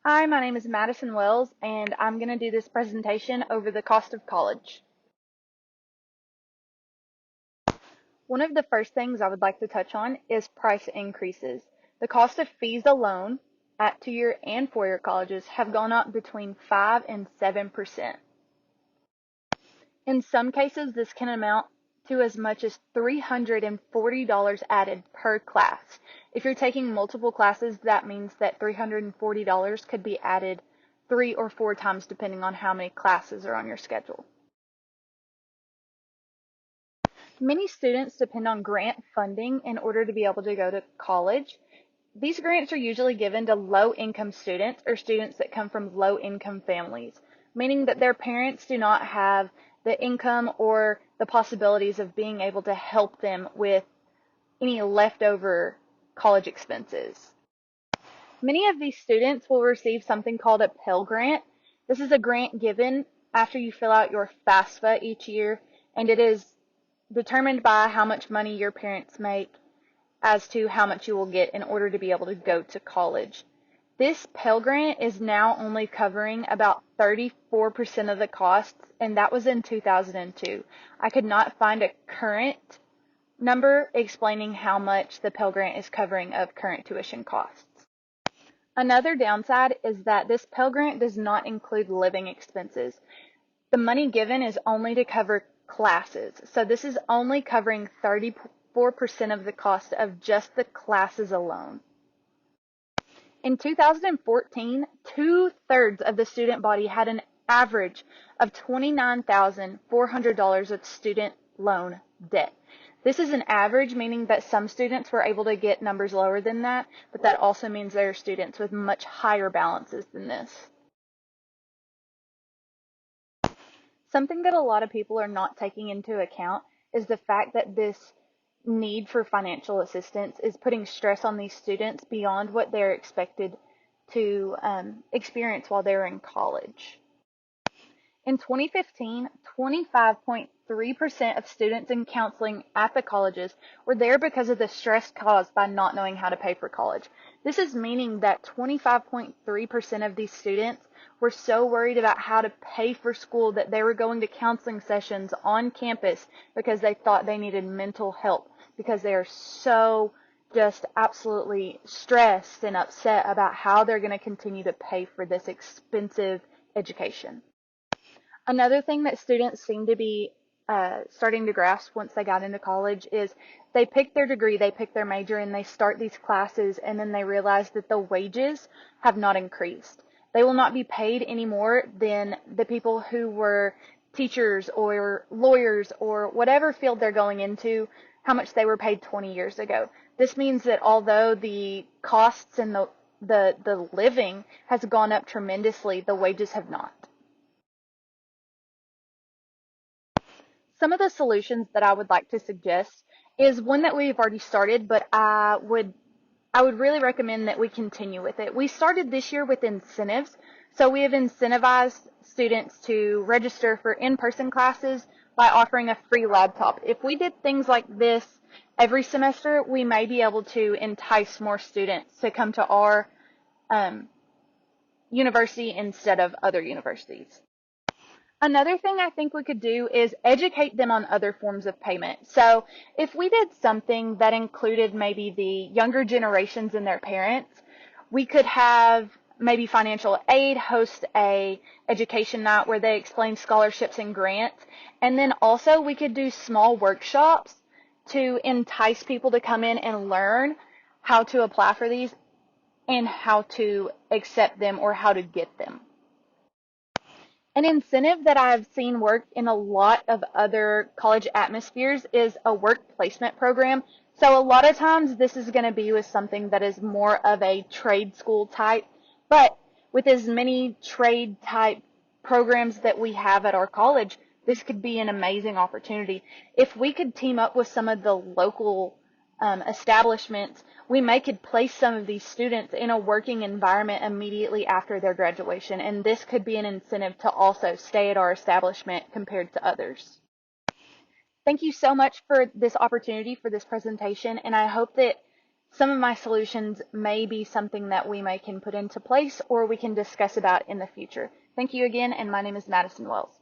Hi, my name is Madison Wells, and I'm going to do this presentation over the cost of college. One of the first things I would like to touch on is price increases. The cost of fees alone at two-year and four-year colleges have gone up between 5 and 7%. In some cases, this can amount to as much as $340 added per class. If you're taking multiple classes, that means that $340 could be added 3 or 4 times depending on how many classes are on your schedule. Many students depend on grant funding in order to be able to go to college. These grants are usually given to low-income students or students that come from low-income families, meaning that their parents do not have the income or the possibilities of being able to help them with any leftover college expenses. Many of these students will receive something called a Pell Grant. This is a grant given after you fill out your FAFSA each year, and it is determined by how much money your parents make as to how much you will get in order to be able to go to college. This Pell Grant is now only covering about 34% of the costs, and that was in 2002. I could not find a current number explaining how much the Pell Grant is covering of current tuition costs. Another downside is that this Pell Grant does not include living expenses. The money given is only to cover classes. So this is only covering 34% of the cost of just the classes alone. In 2014, 2/3 of the student body had an average of $29,400 of student loan debt. This is an average, meaning that some students were able to get numbers lower than that, but that also means there are students with much higher balances than this. Something that a lot of people are not taking into account is the fact that this need for financial assistance is putting stress on these students beyond what they're expected to experience while they're in college. In 2015, 25.3% of students in counseling at the colleges were there because of the stress caused by not knowing how to pay for college. This is meaning that 25.3% of these students were so worried about how to pay for school that they were going to counseling sessions on campus because they thought they needed mental help, because they are so just absolutely stressed and upset about how they're going to continue to pay for this expensive education. Another thing that students seem to be starting to grasp once they got into college is they pick their degree, they pick their major, and they start these classes, and then they realize that the wages have not increased. They will not be paid any more than the people who were teachers or lawyers or whatever field they're going into, how much they were paid 20 years ago. This means that although the costs and the living has gone up tremendously, the wages have not. Some of the solutions that I would like to suggest is one that we've already started, but I would really recommend that we continue with it. We started this year with incentives. So we have incentivized students to register for in-person classes by offering a free laptop. If we did things like this every semester, we may be able to entice more students to come to our university instead of other universities. Another thing I think we could do is educate them on other forms of payment. So if we did something that included maybe the younger generations and their parents, we could have maybe financial aid host a education night where they explain scholarships and grants. And then also we could do small workshops to entice people to come in and learn how to apply for these and how to accept them or how to get them. An incentive that I've seen work in a lot of other college atmospheres is a work placement program. So a lot of times this is going to be with something that is more of a trade school type, but with as many trade type programs that we have at our college, this could be an amazing opportunity. If we could team up with some of the local establishments, we could place some of these students in a working environment immediately after their graduation, and this could be an incentive to also stay at our establishment compared to others. Thank you so much for this opportunity for this presentation, and I hope that Some of my solutions may be something that we can put into place or we can discuss about in the future. Thank you again, and my name is Madison Wells.